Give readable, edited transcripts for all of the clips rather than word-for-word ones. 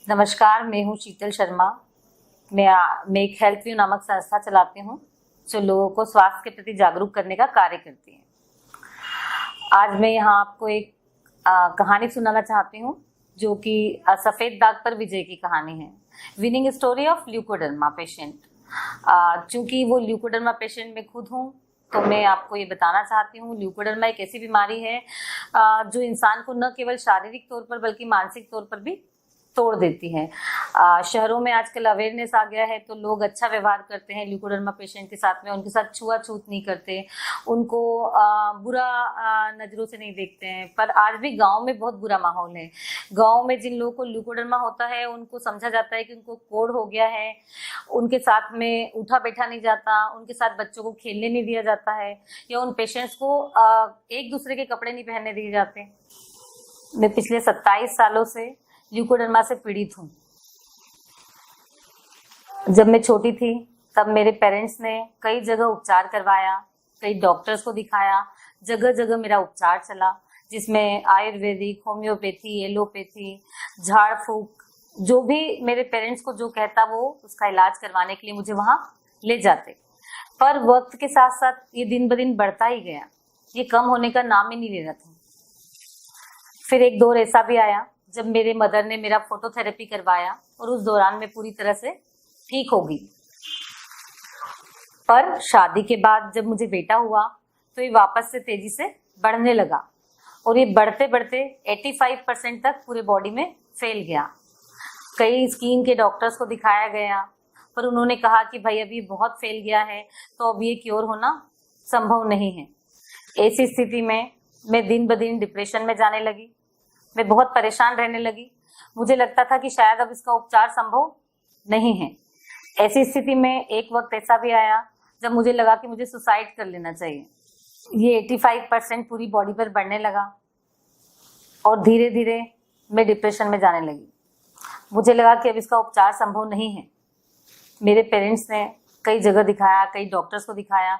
नमस्कार, मैं हूँ शीतल शर्मा। मैं एक हेल्थ व्यू नामक संस्था चलाती हूँ जो लोगों को स्वास्थ्य के प्रति जागरूक करने का कार्य करती है। आज मैं यहाँ आपको एक कहानी सुनाना चाहती हूँ जो कि सफेद दाग पर विजय की कहानी है। Winning story of leucoderma patient. चूंकि वो ल्यूकोडर्मा पेशेंट मैं खुद हूँ तो मैं आपको ये बताना चाहती हूँ। ल्यूकोडर्मा एक ऐसी बीमारी है जो इंसान को न केवल शारीरिक तौर पर बल्कि मानसिक तौर पर भी तोड़ देती है। शहरों में आजकल अवेयरनेस आ गया है तो लोग अच्छा व्यवहार करते हैं ल्यूकोडर्मा पेशेंट के साथ में, उनके साथ छुआछूत नहीं करते, उनको बुरा नजरों से नहीं देखते हैं। पर आज भी गांव में बहुत बुरा माहौल है। गांव में जिन लोगों को ल्यूकोडर्मा होता है उनको समझा जाता है कि उनको कोढ़ हो गया है, उनके साथ में उठा बैठा नहीं जाता, उनके साथ बच्चों को खेलने नहीं दिया जाता है, या उन पेशेंट्स को एक दूसरे के कपड़े नहीं पहनने दिए जाते। मैं पिछले 27 सालों से ल्यूकोडर्मा से पीड़ित हूँ। जब मैं छोटी थी तब मेरे पेरेंट्स ने कई जगह उपचार करवाया, कई डॉक्टर्स को दिखाया, जगह जगह मेरा उपचार चला, जिसमें आयुर्वेदिक, होम्योपैथी, एलोपैथी, झाड़ फूक, जो भी मेरे पेरेंट्स को जो कहता वो उसका इलाज करवाने के लिए मुझे वहां ले जाते। पर वक्त के साथ साथ ये दिन ब दिन बढ़ता ही गया, ये कम होने का नाम ही नहीं ले रहा था। फिर एक दौर ऐसा भी आया जब मेरे मदर ने मेरा फोटोथेरेपी करवाया और उस दौरान मैं पूरी तरह से ठीक हो गई। पर शादी के बाद जब मुझे बेटा हुआ तो ये वापस से तेजी से बढ़ने लगा और ये बढ़ते बढ़ते 85% तक पूरे बॉडी में फैल गया। कई स्किन के डॉक्टर्स को दिखाया गया पर उन्होंने कहा कि भाई अभी बहुत फैल गया है तो अब ये क्योर होना संभव नहीं है। ऐसी स्थिति में मैं दिन ब दिन डिप्रेशन में जाने लगी, मैं बहुत परेशान रहने लगी। मुझे लगता था कि शायद अब इसका उपचार संभव नहीं है। ऐसी स्थिति में एक वक्त ऐसा भी आया जब मुझे लगा कि मुझे सुसाइड कर लेना चाहिए। ये 85% पूरी बॉडी पर बढ़ने लगा और धीरे धीरे मैं डिप्रेशन में जाने लगी। मुझे लगा कि अब इसका उपचार संभव नहीं है। मेरे पेरेंट्स ने कई जगह दिखाया, कई डॉक्टर्स को दिखाया,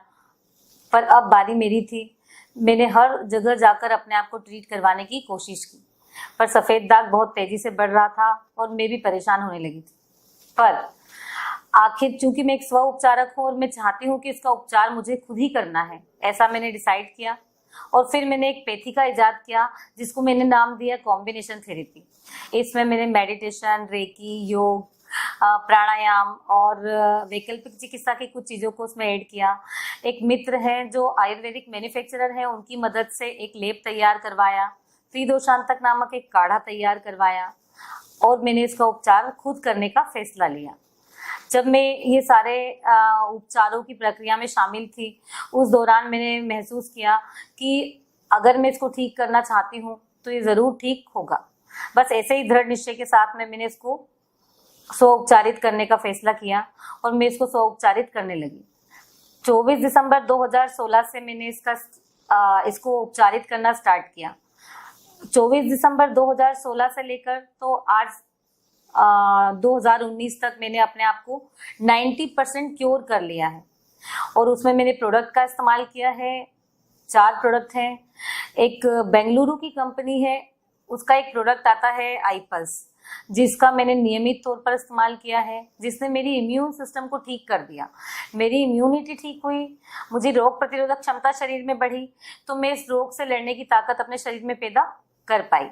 पर अब बारी मेरी थी। मैंने हर जगह जाकर अपने आप को ट्रीट करवाने की कोशिश की, पर सफेद दाग बहुत तेजी से बढ़ रहा था और मैं भी परेशान होने लगी थी। पर आखिर चूंकि मैं एक स्व उपचारक हूँ और मैं चाहती हूँ कि इसका उपचार मुझे खुद ही करना है, ऐसा मैंने डिसाइड किया। और फिर मैंने एक पैथी का इजाद किया जिसको मैंने नाम दिया कॉम्बिनेशन थेरेपी। इसमें मैंने मेडिटेशन, रेकी, योग, प्राणायाम और वैकल्पिक चिकित्सा की कुछ चीजों को उसमें ऐड किया। एक मित्र हैं जो आयुर्वेदिक मैन्युफैक्चरर हैं, उनकी मदद से एक लेप तैयार करवाया, त्रिदोषांतक नामक एक काढ़ा तैयार करवाया और मैंने इसका उपचार खुद करने का फैसला लिया। जब मैं ये सारे उपचारों की प्रक्रिया में शामिल थी उस दौरान मैंने महसूस किया कि अगर मैं इसको ठीक करना चाहती हूँ तो ये जरूर ठीक होगा। बस ऐसे ही दृढ़ निश्चय के साथ में मैंने इसको स्वोपचारित करने का फैसला किया और मैं इसको स्वोपचारित करने लगी। 24 दिसंबर 2016 से मैंने इसको उपचारित करना स्टार्ट किया। 24 दिसंबर 2016 से लेकर तो आज 2019 तक मैंने अपने आप को 90% क्योर कर लिया है। और उसमें मैंने प्रोडक्ट का इस्तेमाल किया है। 4 प्रोडक्ट हैं। एक बेंगलुरु की कंपनी है, उसका एक प्रोडक्ट आता है आईपल्स, जिसका मैंने नियमित तौर पर इस्तेमाल किया है, जिसने मेरी इम्यून सिस्टम को ठीक कर दिया। मेरी इम्यूनिटी ठीक हुई, मुझे रोग प्रतिरोधक क्षमता शरीर में बढ़ी, तो मैं इस रोग से लड़ने की ताकत अपने शरीर में पैदा कर पाई।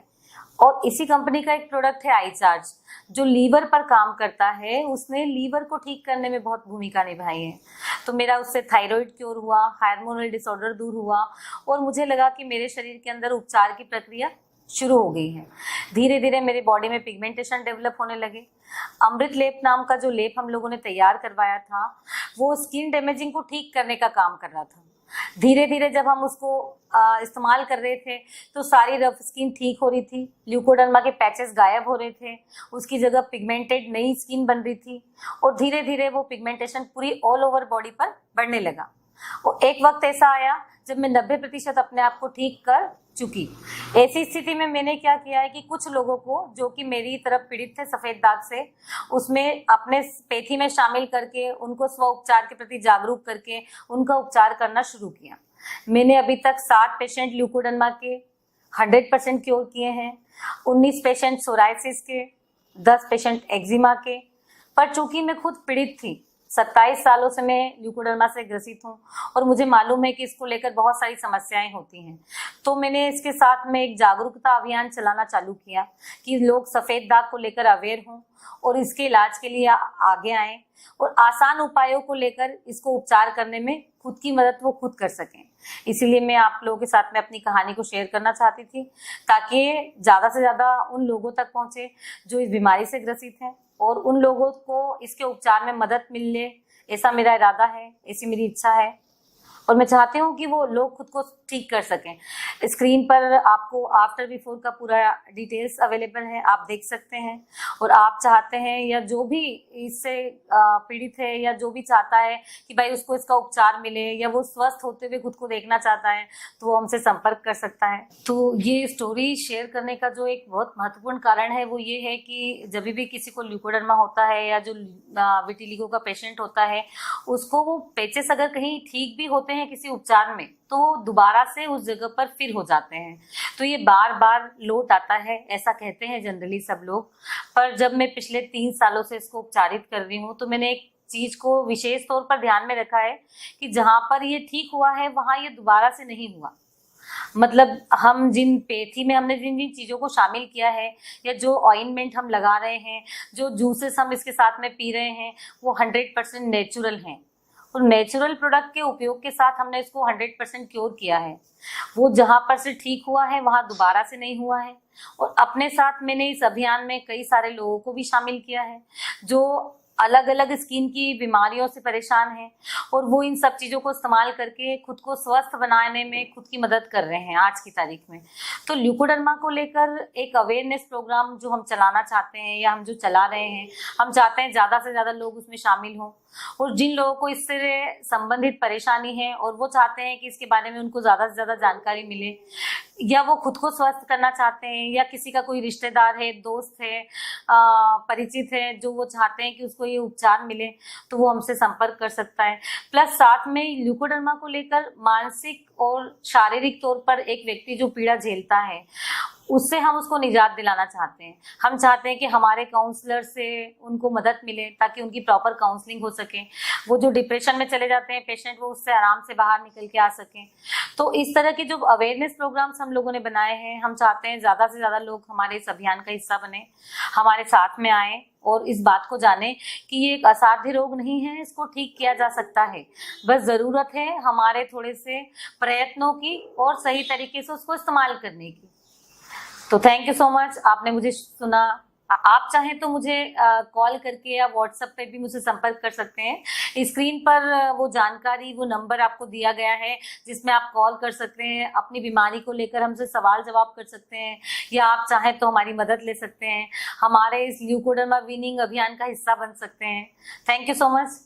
और इसी कंपनी का एक प्रोडक्ट है आई चार्ज, जो लीवर पर काम करता है। उसने लीवर को ठीक करने में बहुत भूमिका निभाई है। तो मेरा उससे थायराइड क्योर हुआ, हार्मोनल डिसऑर्डर दूर हुआ और मुझे लगा कि मेरे शरीर के अंदर उपचार की प्रक्रिया शुरू हो गई है। धीरे धीरे मेरे बॉडी में पिगमेंटेशन डेवलप होने लगे। अमृत लेप नाम का जो लेप हम लोगों ने तैयार करवाया था वो स्किन डैमेजिंग को ठीक करने का काम कर रहा था। धीरे धीरे जब हम उसको इस्तेमाल कर रहे थे तो सारी रफ स्किन ठीक हो रही थी, ल्यूकोडर्मा के पैचेस गायब हो रहे थे, उसकी जगह पिगमेंटेड नई स्किन बन रही थी और धीरे धीरे वो पिगमेंटेशन पूरी ऑल ओवर बॉडी पर बढ़ने लगा। और एक वक्त ऐसा आया जब मैं 90% अपने आप को ठीक कर चुकी। ऐसी स्थिति में मैंने क्या किया है कि कुछ लोगों को जो कि मेरी तरफ पीड़ित थे सफेद दाग से, उसमें अपने पैथी में शामिल करके उनको स्व उपचार के प्रति जागरूक करके उनका उपचार करना शुरू किया। मैंने अभी तक 7 पेशेंट ल्यूकोडर्मा के 100% क्योर किए हैं, 19 पेशेंट सोराइसिस के, 10 पेशेंट एक्जिमा के। पर चूंकि मैं खुद पीड़ित थी, 27 सालों से मैं ल्यूकोडर्मा से ग्रसित हूँ और मुझे मालूम है कि इसको लेकर बहुत सारी समस्याएं होती हैं, तो मैंने इसके साथ में एक जागरूकता अभियान चलाना चालू किया कि लोग सफ़ेद दाग को लेकर अवेयर हों और इसके इलाज के लिए आगे आएं और आसान उपायों को लेकर इसको उपचार करने में खुद की मदद वो खुद कर सकें। इसीलिए मैं आप लोगों के साथ में अपनी कहानी को शेयर करना चाहती थी, ताकि ज़्यादा से ज़्यादा उन लोगों तक पहुँचे जो इस बीमारी से ग्रसित हैं और उन लोगों को इसके उपचार में मदद मिले। ऐसा मेरा इरादा है, ऐसी मेरी इच्छा है और मैं चाहती हूँ कि वो लोग खुद को ठीक कर सकें। स्क्रीन पर आपको आफ्टर बिफोर का पूरा डिटेल्स अवेलेबल है, आप देख सकते हैं। और आप चाहते हैं या जो भी इससे पीड़ित है या जो भी चाहता है कि भाई उसको इसका उपचार मिले या वो स्वस्थ होते हुए खुद को देखना चाहता है, तो वो हमसे संपर्क कर सकता है। तो ये स्टोरी शेयर करने का जो एक बहुत महत्वपूर्ण कारण है वो ये है कि जब भी किसी को ल्यूकोडर्मा होता है या जो विटिलिगो का पेशेंट होता है, उसको वो पैचेस अगर कहीं ठीक भी होते हैं किसी उपचार में, तो दोबारा से उस जगह पर फिर हो जाते हैं। तो ये बार बार लौट आता है, ऐसा कहते हैं जनरली सब लोग। पर जब मैं पिछले 3 सालों से इसको उपचारित कर रही हूँ, तो मैंने एक चीज को विशेष तौर पर ध्यान में रखा है कि जहां पर ये ठीक हुआ है वहां ये दोबारा से नहीं हुआ। मतलब हम जिन पैथी में हमने जिन जिन चीज़ों को शामिल किया है या जो ऑइंटमेंट हम लगा रहे हैं, जो जूसेस हम इसके साथ में पी रहे हैं, वो 100% नेचुरल हैं और नेचुरल प्रोडक्ट के उपयोग के साथ हमने इसको 100% क्योर किया है। वो जहाँ पर से ठीक हुआ है वहाँ दोबारा से नहीं हुआ है। और अपने साथ मैंने इस अभियान में कई सारे लोगों को भी शामिल किया है जो अलग अलग स्किन की बीमारियों से परेशान हैं और वो इन सब चीज़ों को इस्तेमाल करके खुद को स्वस्थ बनाने में खुद की मदद कर रहे हैं आज की तारीख में। तो ल्यूकोडर्मा को लेकर एक अवेयरनेस प्रोग्राम जो हम चलाना चाहते हैं या हम जो चला रहे हैं, हम चाहते हैं ज़्यादा से ज़्यादा लोग उसमें शामिल हों और जिन लोगों को इससे संबंधित परेशानी है और वो चाहते हैं कि इसके बारे में उनको ज़्यादा से ज़्यादा जानकारी मिले या वो खुद को स्वस्थ करना चाहते हैं या किसी का कोई रिश्तेदार है, दोस्त है, परिचित है जो वो चाहते हैं कि उसको ये उपचार मिले, तो वो हमसे संपर्क कर सकता है। प्लस साथ में ल्यूकोडर्मा को लेकर मानसिक और शारीरिक तौर पर एक व्यक्ति जो पीड़ा झेलता है उससे हम उसको निजात दिलाना चाहते हैं। हम चाहते हैं कि हमारे काउंसलर से उनको मदद मिले ताकि उनकी प्रॉपर काउंसलिंग हो सके। वो जो डिप्रेशन में चले जाते हैं पेशेंट, वो उससे आराम से बाहर निकल के आ सकें। तो इस तरह के जो अवेयरनेस प्रोग्राम्स हम लोगों ने बनाए हैं, हम चाहते हैं ज़्यादा से ज़्यादा लोग हमारे इस अभियान का हिस्सा बने, हमारे साथ में आए और इस बात को जाने कि ये एक असाध्य रोग नहीं है, इसको ठीक किया जा सकता है। बस ज़रूरत है हमारे थोड़े से प्रयत्नों की और सही तरीके से उसको इस्तेमाल करने की। तो थैंक यू सो मच, आपने मुझे सुना। आप चाहें तो मुझे कॉल करके या व्हाट्सएप पे भी मुझे संपर्क कर सकते हैं। स्क्रीन पर वो जानकारी, वो नंबर आपको दिया गया है जिसमें आप कॉल कर सकते हैं, अपनी बीमारी को लेकर हमसे सवाल जवाब कर सकते हैं या आप चाहें तो हमारी मदद ले सकते हैं, हमारे इस ल्यूकोडर्मा विनिंग अभियान का हिस्सा बन सकते हैं। Thank you so much.